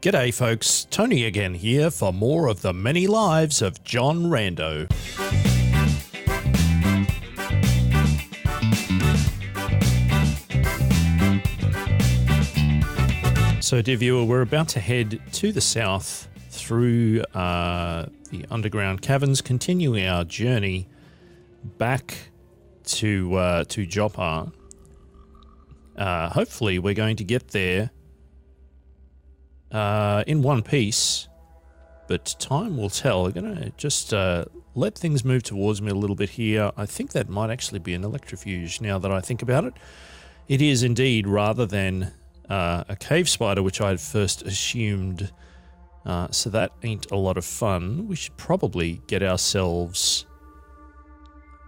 G'day folks, Tony again here for more of the many lives of John Rando. So dear viewer, we're about to head to the south through the underground caverns, continuing our journey back to Joppa. Hopefully we're going to get there in one piece, but time will tell. I'm going to just let things move towards me a little bit here. I think that might actually be an electrofuge now that I think about it. It is indeed, rather than a cave spider, which I had first assumed. So that ain't a lot of fun. We should probably get ourselves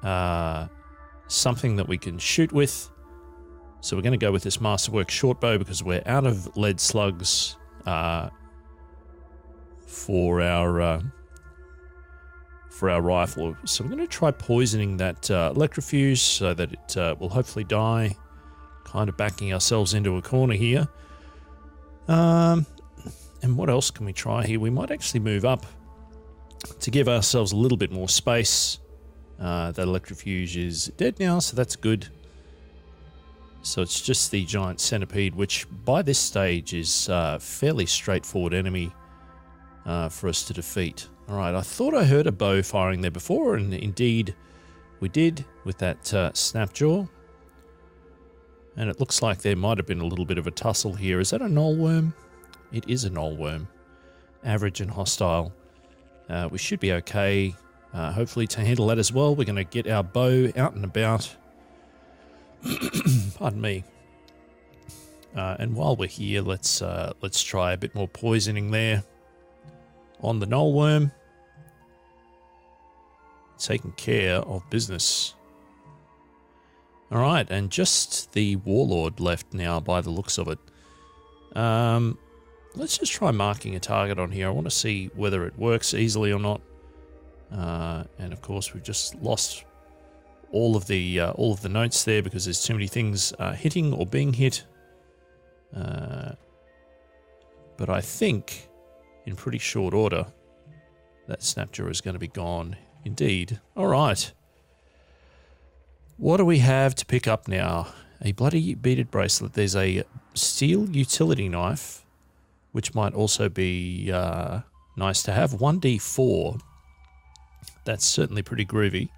something that we can shoot with. So we're going to go with this Masterwork shortbow because we're out of lead slugs for our rifle. So we're going to try poisoning that electrofuge so that it will hopefully die. Kind of backing ourselves into a corner here. And what else can we try here? We might actually move up to give ourselves a little bit more space. That electrofuge is dead now, so that's good. So it's just the giant centipede, which by this stage is a fairly straightforward enemy for us to defeat. All right, I thought I heard a bow firing there before, and indeed we did with that snapjaw. And it looks like there might have been a little bit of a tussle here. Is that a knoll worm? It is a knoll worm. Average and hostile. We should be okay, hopefully, to handle that as well. We're going to get our bow out and about. Pardon me. And while we're here, let's try a bit more poisoning there on the knoll worm. Taking care of business. All right, and just the warlord left now by the looks of it. Let's just try marking a target on here. I want to see whether it works easily or not. And of course, we've just lost all of the notes there because there's too many things hitting or being hit. But I think in pretty short order that snapjaw is going to be gone indeed. All right. What do we have to pick up now? A bloody beaded bracelet. There's a steel utility knife, which might also be nice to have. 1d4. That's certainly pretty groovy.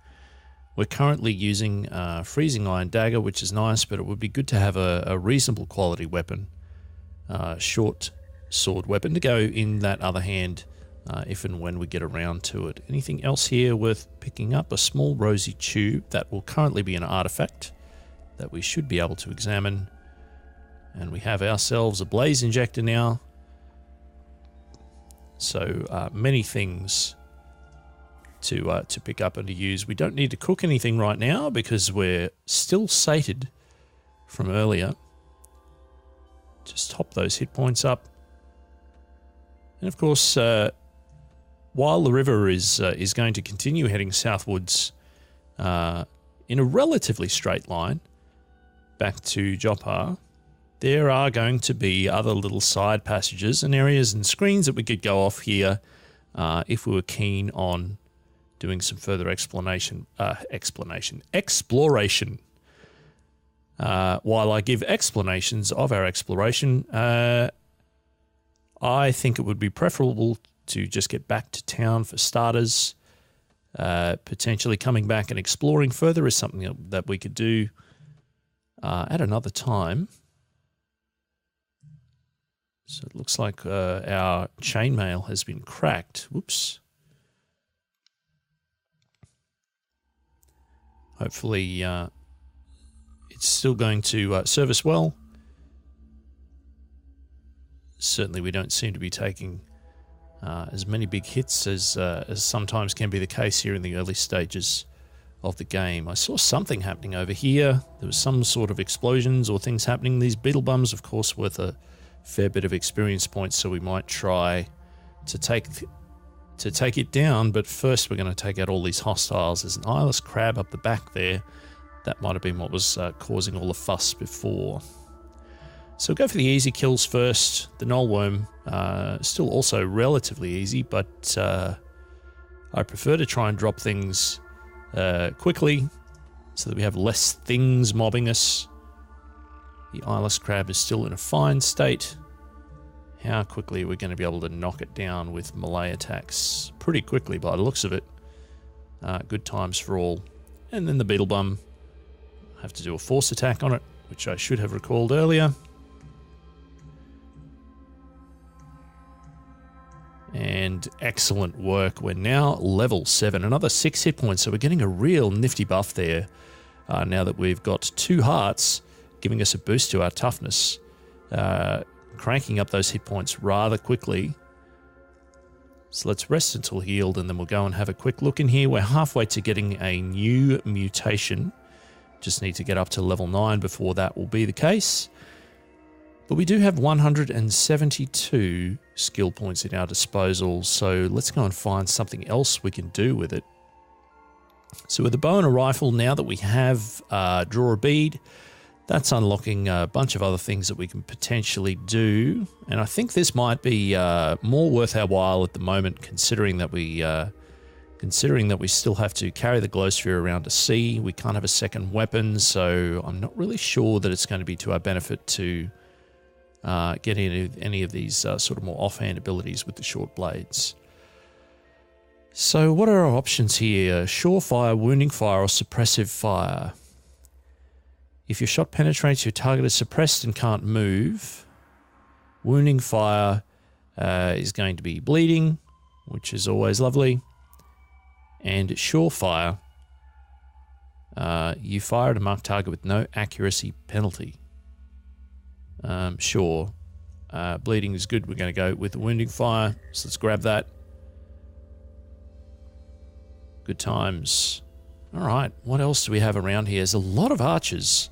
We're currently using freezing iron dagger, which is nice, but it would be good to have a reasonable quality weapon, short sword weapon to go in that other hand if and when we get around to it. Anything else here worth picking up? A small rosy tube that will currently be an artifact that we should be able to examine. And we have ourselves a blaze injector now. So many things to pick up and to use. We don't need to cook anything right now because we're still sated from earlier. Just top those hit points up. And of course, while the river is going to continue heading southwards in a relatively straight line back to Joppa, there are going to be other little side passages and areas and screens that we could go off here if we were keen on doing some further exploration. While I give explanations of our exploration, I think it would be preferable to just get back to town for starters. Potentially coming back and exploring further is something that we could do at another time. So it looks like our chainmail has been cracked. Whoops. Hopefully it's still going to serve us well. Certainly we don't seem to be taking as many big hits as sometimes can be the case here in the early stages of the game. I saw something happening over here. There was some sort of explosions or things happening. These beetle bums, of course, worth a fair bit of experience points, so we might try to take it down, but first we're going to take out all these hostiles. There's an eyeless crab up the back there. That might have been what was causing all the fuss before. So we'll go for the easy kills first. The Nullworm, still also relatively easy, but I prefer to try and drop things quickly so that we have less things mobbing us. The eyeless crab is still in a fine state. How quickly are we going to be able to knock it down with melee attacks? Pretty quickly by the looks of it. Good times for all. And then the beetle bum. I have to do a force attack on it, which I should have recalled earlier. And excellent work. We're now level 7. Another 6 hit points, so we're getting a real nifty buff there. Now that we've got 2 hearts, giving us a boost to our toughness. Cranking up those hit points rather quickly. So let's rest until healed, and then we'll go and have a quick look in here. We're halfway to getting a new mutation. Just need to get up to level 9 before that will be the case. But we do have 172 skill points at our disposal, so let's go and find something else we can do with it. So with a bow and a rifle, now that we have draw a bead, that's unlocking a bunch of other things that we can potentially do. And I think this might be more worth our while at the moment, considering that we still have to carry the glow sphere around to sea. We can't have a second weapon, so I'm not really sure that it's going to be to our benefit to get any of these sort of more offhand abilities with the short blades. So what are our options here? Surefire, wounding fire, or suppressive fire? If your shot penetrates, your target is suppressed and can't move. Wounding fire is going to be bleeding, which is always lovely. And surefire, you fire at a marked target with no accuracy penalty. Sure. Bleeding is good. We're going to go with the wounding fire. So let's grab that. Good times. All right. What else do we have around here? There's a lot of archers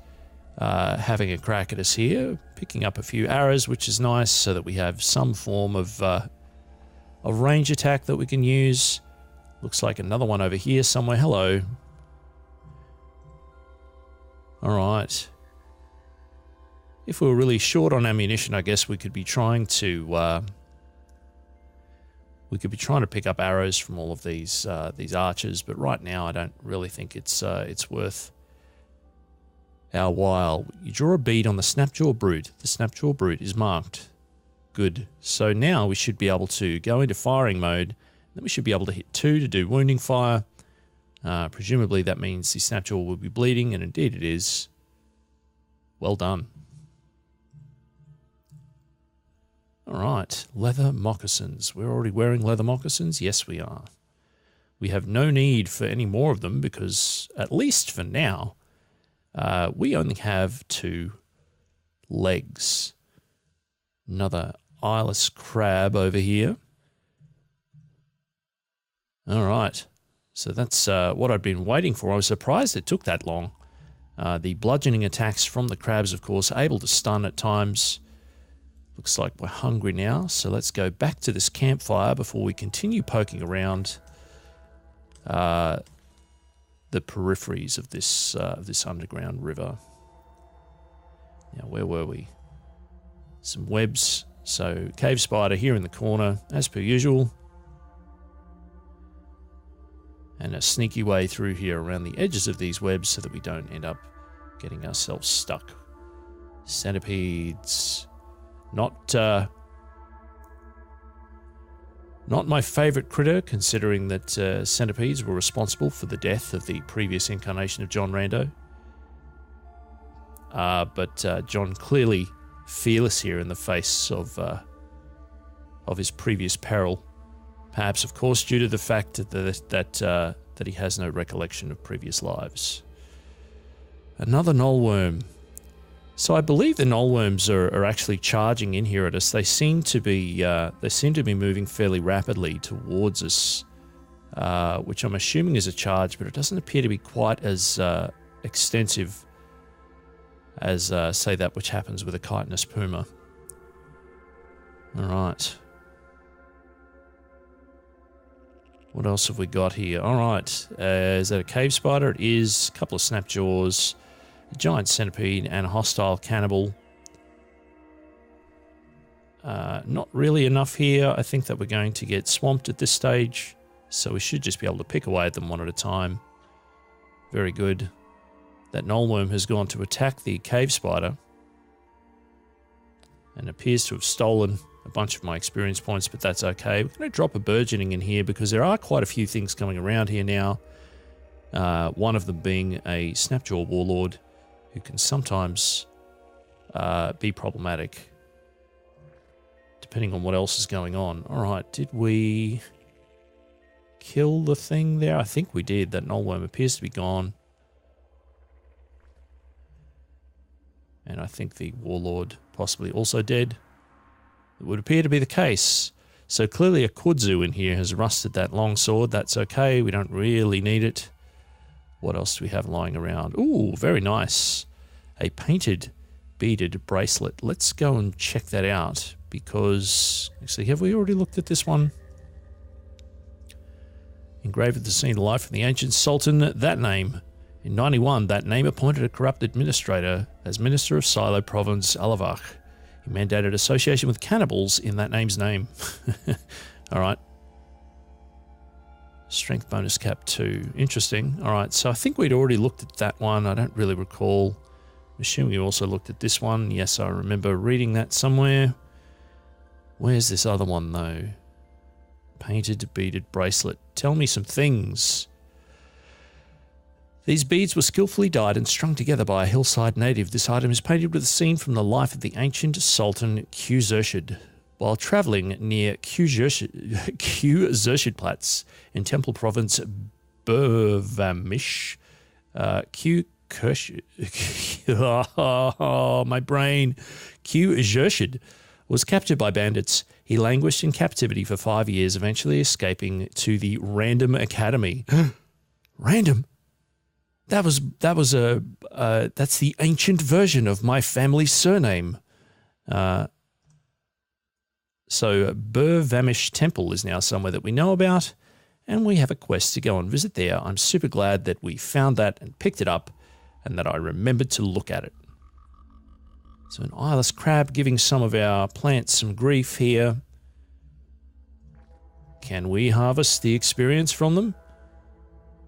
having a crack at us here. Picking up a few arrows, which is nice, so that we have some form of range attack that we can use. Looks like another one over here somewhere. Hello. All right. If we were really short on ammunition, I guess we could be trying to pick up arrows from all of these archers, but right now I don't really think it's worth our while. You draw a bead on the Snapjaw Brute. The Snapjaw Brute is marked. Good. So now we should be able to go into firing mode. Then we should be able to hit 2 to do wounding fire. Presumably that means the Snapjaw will be bleeding, and indeed it is. Well done. All right, leather moccasins. We're already wearing leather moccasins? Yes, we are. We have no need for any more of them because, at least for now, we only have 2 legs. Another eyeless crab over here. All right, so that's what I'd been waiting for. I was surprised it took that long. The bludgeoning attacks from the crabs, of course, able to stun at times. Looks like we're hungry now, so let's go back to this campfire before we continue poking around the peripheries of this underground river. Now, where were we? Some webs. So, cave spider here in the corner, as per usual. And a sneaky way through here around the edges of these webs so that we don't end up getting ourselves stuck. Centipedes. Not my favourite critter, considering that centipedes were responsible for the death of the previous incarnation of John Rando. But John clearly fearless here in the face of his previous peril. Perhaps, of course, due to the fact that he has no recollection of previous lives. Another nullworm. So I believe the nullworms are actually charging in here at us. They seem to be moving fairly rapidly towards us, which I'm assuming is a charge, but it doesn't appear to be quite as extensive as say that which happens with a chitinous puma. All right. What else have we got here? All right. Is that a cave spider? It is. A couple of snapjaws. A giant centipede and a hostile cannibal. Not really enough here. I think that we're going to get swamped at this stage, so we should just be able to pick away at them one at a time. Very good. That nullworm has gone to attack the cave spider and appears to have stolen a bunch of my experience points, but that's okay. We're going to drop a burgeoning in here because there are quite a few things coming around here now. One of them being a Snapjaw Warlord who can sometimes be problematic depending on what else is going on. Alright, did we kill the thing there? I think we did. That nullworm appears to be gone. And I think the Warlord possibly also dead. It would appear to be the case. So clearly a kudzu in here has rusted that long sword. That's okay. We don't really need it. What else do we have lying around? Ooh, very nice. A painted beaded bracelet. Let's go and check that out because... Actually, have we already looked at this one? Engraved with the scene of life from the ancient sultan. That name. In 91, that name appointed a corrupt administrator as Minister of Silo Province, Alavach. He mandated association with cannibals in that name's name. Alright. Strength bonus cap 2. Interesting. Alright, so I think we'd already looked at that one. I don't really recall. I'm assuming we also looked at this one. Yes, I remember reading that somewhere. Where's this other one, though? Painted beaded bracelet. Tell me some things. These beads were skillfully dyed and strung together by a hillside native. This item is painted with a scene from the life of the ancient Sultan Q-Zershid. While travelling near Q-Zershidplatz in Temple Province, Burvamish, my brain. Q-Zershid was captured by bandits. He languished in captivity for 5 years, eventually escaping to the Random Academy. Random? That's the ancient version of my family's surname. So Burvamish Temple is now somewhere that we know about, and we have a quest to go and visit there. I'm super glad that we found that and picked it up, and that I remembered to look at it. So an eyeless crab giving some of our plants some grief here. Can we harvest the experience from them?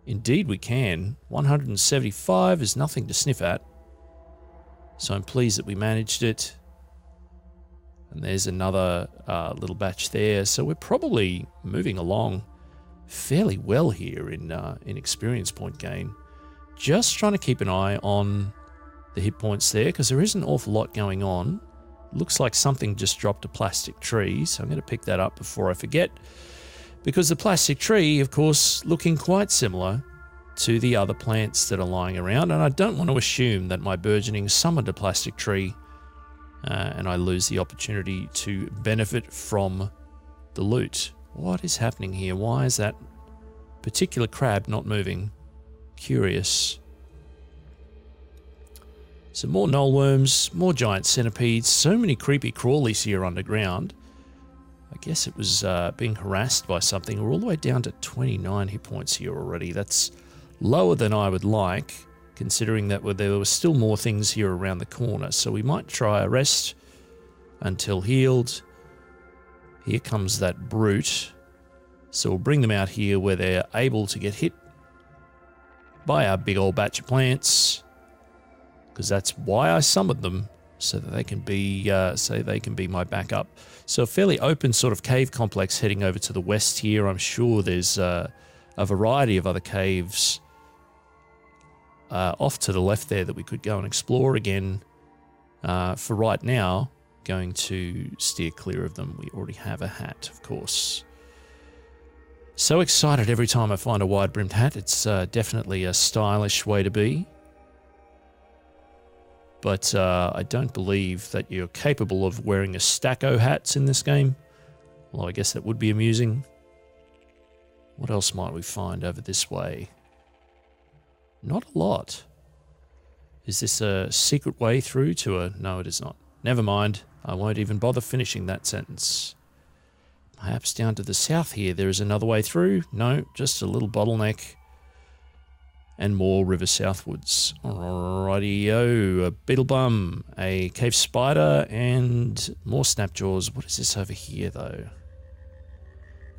Indeed we can. 175 is nothing to sniff at. So I'm pleased that we managed it. And there's another little batch there. So we're probably moving along fairly well here in experience point gain. Just trying to keep an eye on the hit points there because there is an awful lot going on. Looks like something just dropped a plastic tree. So I'm going to pick that up before I forget. Because the plastic tree, of course, looking quite similar to the other plants that are lying around. And I don't want to assume that my burgeoning summoned a plastic tree and I lose the opportunity to benefit from the loot. What is happening here? Why is that particular crab not moving? Curious. Some more nullworms, more giant centipedes, so many creepy crawlies here underground. I guess it was being harassed by something. We're all the way down to 29 hit points here already. That's lower than I would like, considering that there were still more things here around the corner. So we might try a rest until healed. Here comes that brute. So we'll bring them out here where they're able to get hit by our big old batch of plants, because that's why I summoned them, so that they can be my backup. So a fairly open sort of cave complex heading over to the west here. I'm sure there's a variety of other caves off to the left there that we could go and explore again. For right now, going to steer clear of them. We already have a hat, of course. So excited every time I find a wide-brimmed hat. It's definitely a stylish way to be. But I don't believe that you're capable of wearing a stack of hats in this game. Although I guess that would be amusing. What else might we find over this way? Not a lot. Is this a secret way through to a... No, it is not. Never mind. I won't even bother finishing that sentence. Perhaps down to the south here there is another way through? No, just a little bottleneck. and more river southwards. Alrighty-o, a beetlebum, a cave spider, and more snapjaws. What is this over here, though?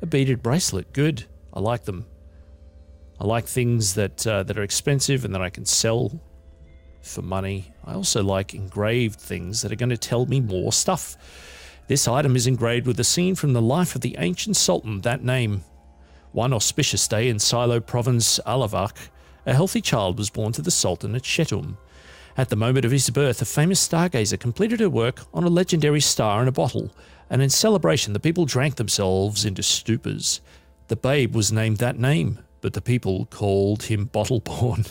A beaded bracelet. Good. I like them. I like things that are expensive and that I can sell for money. I also like engraved things that are going to tell me more stuff. This item is engraved with a scene from the life of the ancient sultan, that name. One auspicious day in Silo province, Alavak, a healthy child was born to the sultan at Shetum. At the moment of his birth, a famous stargazer completed her work on a legendary star in a bottle, and in celebration the people drank themselves into stupors. The babe was named that name, but the people called him Bottleborn.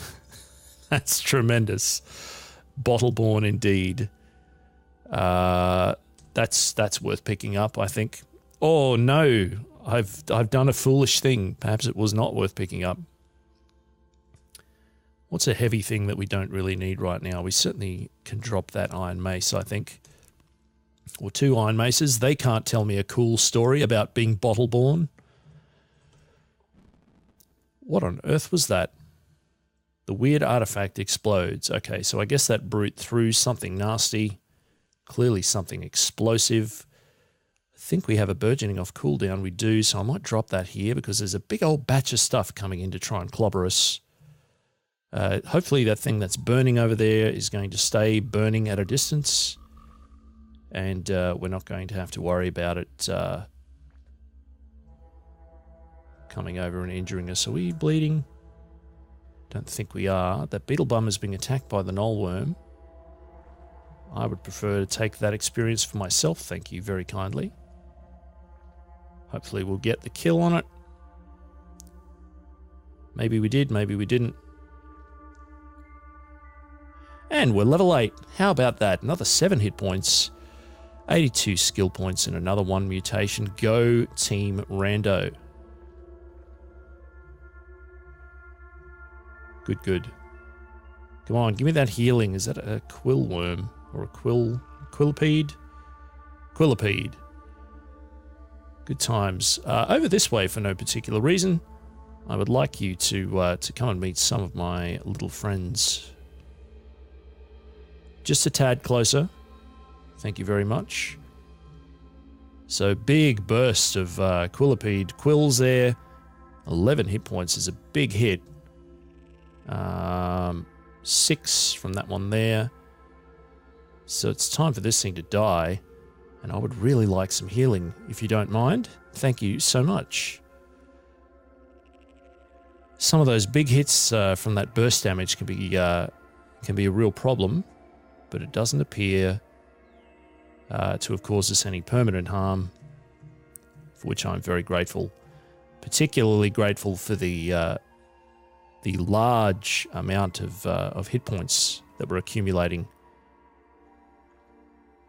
That's tremendous. Bottleborn indeed. That's worth picking up, I think. Oh no, I've done a foolish thing. Perhaps it was not worth picking up. What's a heavy thing that we don't really need right now? We certainly can drop that iron mace, I think. Or 2 iron maces. They can't tell me a cool story about being Bottleborn. What on earth was that? The weird artifact explodes. Okay, so I guess that brute threw something nasty. Clearly something explosive. I think we have a burgeoning off cooldown. We do, so I might drop that here because there's a big old batch of stuff coming in to try and clobber us. Hopefully that thing that's burning over there is going to stay burning at a distance. And we're not going to have to worry about it coming over and injuring us. Are we bleeding? Don't think we are. That beetlebum is being attacked by the knollworm. I would prefer to take that experience for myself, thank you very kindly. Hopefully we'll get the kill on it. Maybe we did, maybe we didn't. And we're level 8. How about that? Another 7 hit points, 82 skill points, and another 1 mutation. Go Team Rando. Good, good. Come on, give me that healing. Is that a quill worm or a quillipede? Quillipede. Good times. Over this way for no particular reason. I would like you to come and meet some of my little friends. Just a tad closer. Thank you very much. So big burst of quillipede quills there. 11 hit points is a big hit. 6 from that one there. So it's time for this thing to die. And I would really like some healing, if you don't mind. Thank you so much. Some of those big hits from that burst damage can be a real problem, but it doesn't appear to have caused us any permanent harm, for which I'm very grateful. Particularly grateful for the large amount of hit points that we're accumulating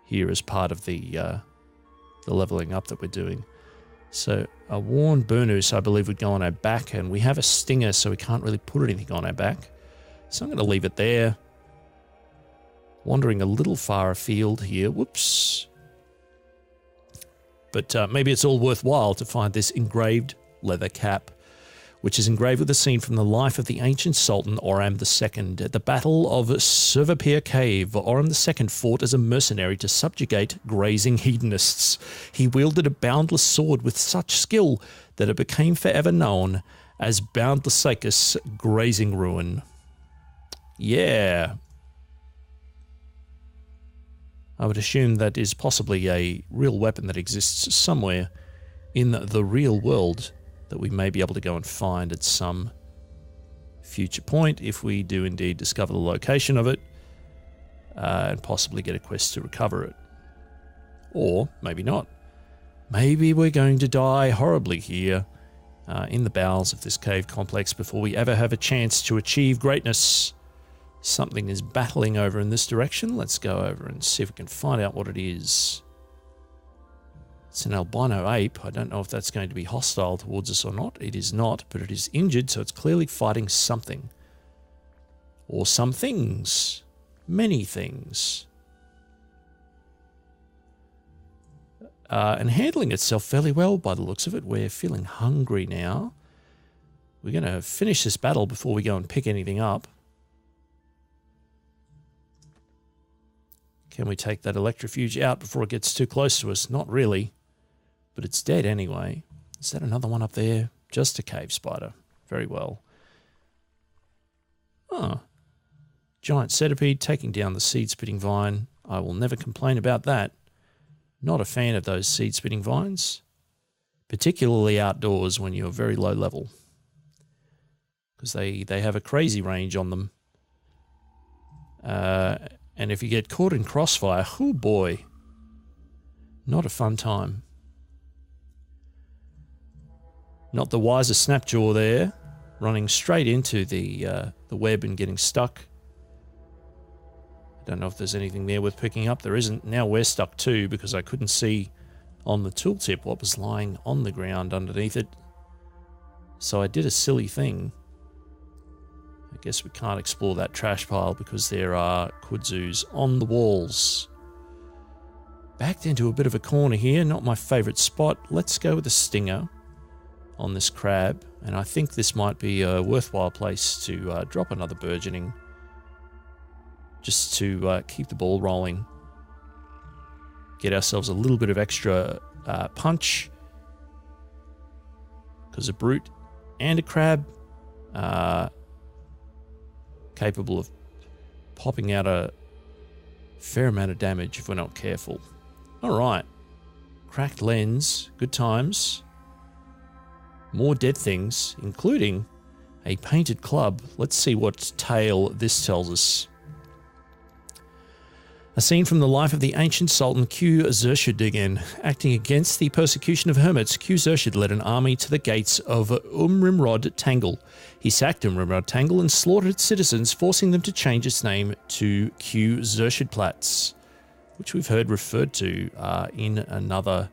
here as part of the leveling up that we're doing. So a worn burnous, I believe, would go on our back, and we have a stinger, so we can't really put anything on our back. So I'm going to leave it there. Wandering a little far afield here. Whoops. But maybe it's all worthwhile to find this engraved leather cap, which is engraved with a scene from the life of the ancient Sultan Oram II. At the Battle of Survapir Cave, Oram II fought as a mercenary to subjugate grazing hedonists. He wielded a boundless sword with such skill that it became forever known as Boundlessacus Grazing Ruin. Yeah. I would assume that is possibly a real weapon that exists somewhere in the real world that we may be able to go and find at some future point if we do indeed discover the location of it and possibly get a quest to recover it. Or maybe not. Maybe we're going to die horribly here in the bowels of this cave complex before we ever have a chance to achieve greatness. Something is battling over in this direction. Let's go over and see if we can find out what it is. It's an albino ape. I don't know if that's going to be hostile towards us or not. It is not, but it is injured, so it's clearly fighting something. Or some things. Many things. And handling itself fairly well by the looks of it. We're feeling hungry now. We're going to finish this battle before we go and pick anything up. Can we take that electrofuge out before it gets too close to us? Not really, but it's dead anyway. Is that another one up there? Just a cave spider. Very well. Oh. Giant centipede taking down the seed-spitting vine. I will never complain about that. Not a fan of those seed-spitting vines, particularly outdoors when you're very low level, because they have a crazy range on them. And if you get caught in crossfire, oh boy, not a fun time. Not the wiser Snapjaw there, running straight into the web and getting stuck. I don't know if there's anything there worth picking up. There isn't. Now we're stuck too because I couldn't see on the tooltip what was lying on the ground underneath it. So I did a silly thing. I guess we can't explore that trash pile because there are kudzus on the walls. Backed into a bit of a corner here, not my favourite spot. Let's go with a stinger on this crab, and I think this might be a worthwhile place to drop another burgeoning, just to keep the ball rolling. Get ourselves a little bit of extra punch, because a brute and a crab are capable of popping out a fair amount of damage if we're not careful. Alright, cracked lens, good times. More dead things, including a painted club. Let's see what tale this tells us. A scene from the life of the ancient Sultan Q Zershuddigan. Acting against the persecution of hermits, Q Zershud led an army to the gates of Umrimrod Tangle. He sacked Umrimrod Tangle and slaughtered its citizens, forcing them to change its name to Q Zershudplatz, which we've heard referred to in another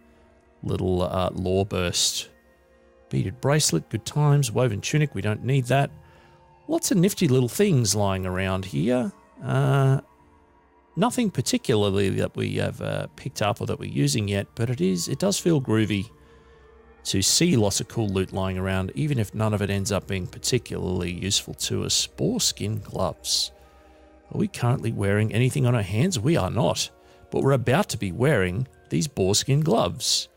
little lore burst. Beaded bracelet, good times. Woven tunic, we don't need that. Lots of nifty little things lying around here. Nothing particularly that we have picked up or that we're using yet, but it does feel groovy to see lots of cool loot lying around, even if none of it ends up being particularly useful to us. Boar skin gloves. Are we currently wearing anything on our hands? We are not, but we're about to be wearing these boar skin gloves.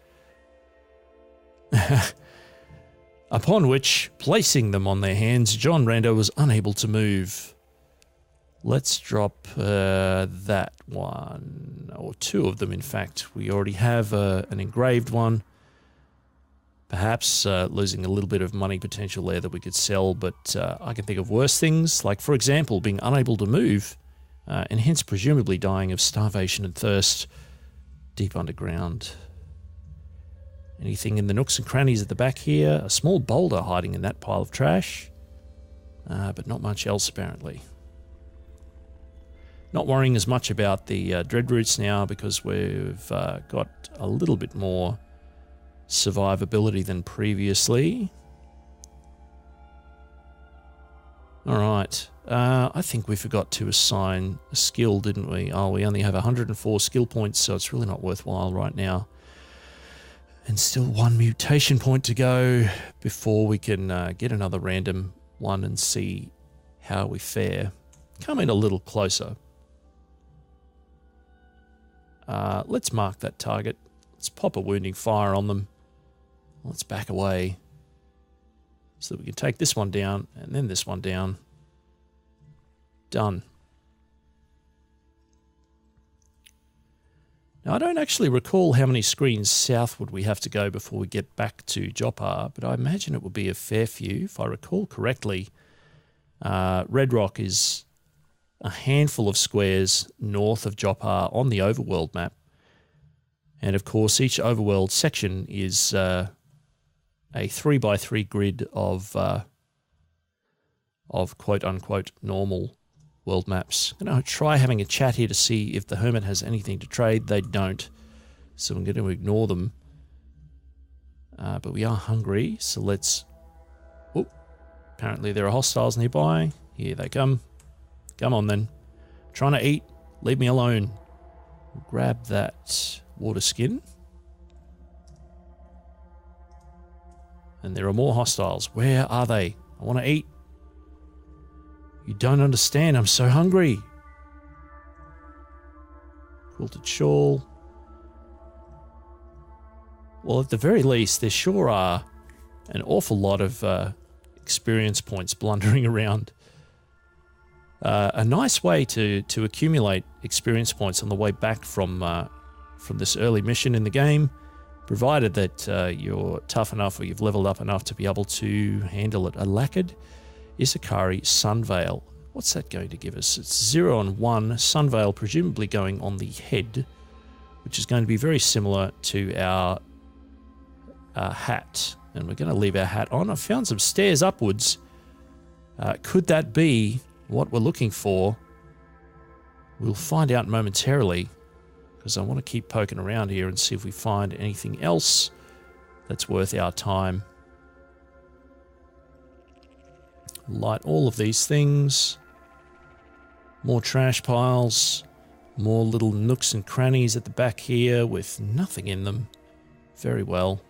Upon which, placing them on their hands, John Rando was unable to move. Let's drop that one, or two of them in fact. We already have an engraved one. Perhaps losing a little bit of money potential there that we could sell, but I can think of worse things, like for example being unable to move, and hence presumably dying of starvation and thirst deep underground. Anything in the nooks and crannies at the back here? A small boulder hiding in that pile of trash, but not much else apparently. Not worrying as much about the dreadroots now because we've got a little bit more survivability than previously. Alright, I think we forgot to assign a skill, didn't we? Oh, we only have 104 skill points, so it's really not worthwhile right now. And still one mutation point to go before we can get another random one and see how we fare. Come in a little closer. Let's mark that target. Let's pop a wounding fire on them. Let's back away so that we can take this one down and then this one down. Done. Now, I don't actually recall how many screens southward we have to go before we get back to Jopar, but I imagine it will be a fair few. If I recall correctly, Red Rock is a handful of squares north of Jopar on the overworld map. And of course, each overworld section is a 3x3 grid of quote-unquote normal world maps. I'm going to try having a chat here to see if the Hermit has anything to trade. They don't, so I'm going to ignore them. But we are hungry, so let's... Oh, apparently there are hostiles nearby. Here they come. Come on then. I'm trying to eat. Leave me alone. Grab that water skin. And there are more hostiles. Where are they? I want to eat. You don't understand. I'm so hungry. Quilted shawl. Well, at the very least, there sure are an awful lot of experience points blundering around. A nice way to accumulate experience points on the way back from this early mission in the game, provided that you're tough enough or you've leveled up enough to be able to handle it. A lacquered Isakari Sunveil. What's that going to give us? It's 0 and 1. Sunveil presumably going on the head, which is going to be very similar to our hat. And we're going to leave our hat on. I found some stairs upwards. Could that be what we're looking for? We'll find out momentarily, because I want to keep poking around here and see if we find anything else that's worth our time. Light all of these things. More trash piles. More little nooks and crannies at the back here with nothing in them. Very well.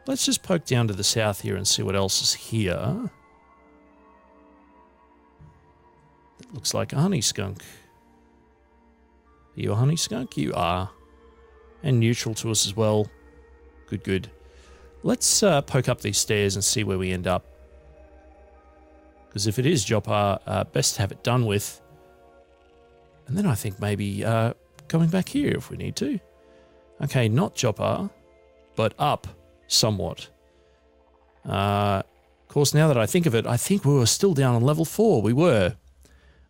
Let's just poke down to the south here and see what else is here. It looks like a honey skunk. Are you a honey skunk? You are. And neutral to us as well. Good, good. Let's poke up these stairs and see where we end up. Because if it is Jopar, best to have it done with. And then I think maybe going back here if we need to. Okay, not Jopar, but up somewhat. Of course, now that I think of it, I think we were still down on level 4. We were.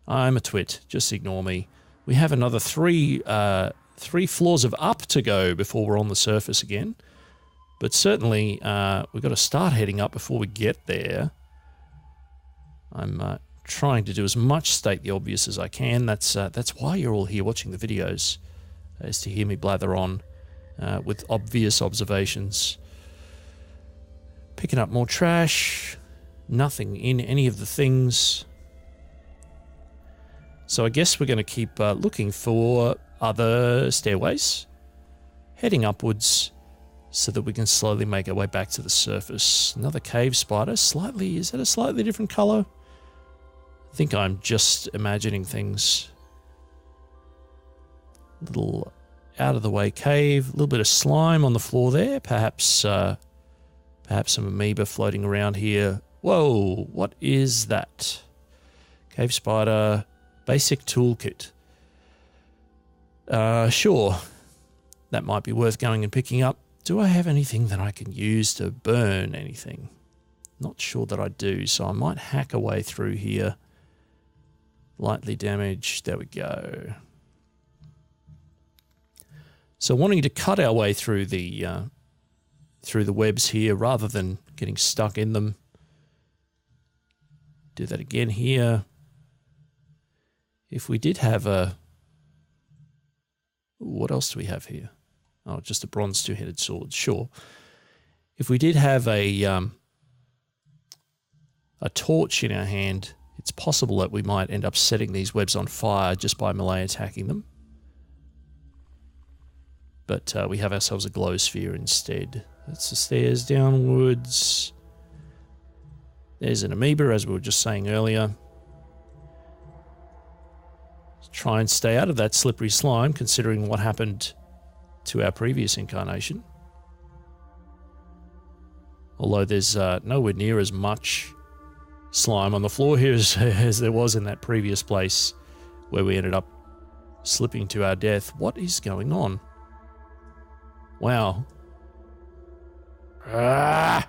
I'm a twit. Just ignore me. We have another three floors of up to go before we're on the surface again. But certainly, we've got to start heading up before we get there. I'm trying to do as much state the obvious as I can. That's why you're all here watching the videos, is to hear me blather on with obvious observations. Picking up more trash. Nothing in any of the things. So I guess we're going to keep looking for other stairways. Heading upwards so that we can slowly make our way back to the surface. Another cave spider. Is that a slightly different colour? I think I'm just imagining things. Little out of the way cave. A little bit of slime on the floor there. Perhaps some amoeba floating around here. Whoa, what is that? Cave spider. Basic toolkit. Sure. That might be worth going and picking up. Do I have anything that I can use to burn anything? Not sure that I do, so I might hack a way through here. Lightly damaged. There we go. So wanting to cut our way through the webs here rather than getting stuck in them. Do that again here. If we did have a... What else do we have here? Oh, just a bronze two-headed sword. Sure. If we did have a torch in our hand, it's possible that we might end up setting these webs on fire just by melee attacking them. But we have ourselves a glow sphere instead. That's the stairs downwards. There's an amoeba, as we were just saying earlier. Try and stay out of that slippery slime, considering what happened to our previous incarnation. Although there's nowhere near as much slime on the floor here as there was in that previous place where we ended up slipping to our death. What is going on? Wow. Ah!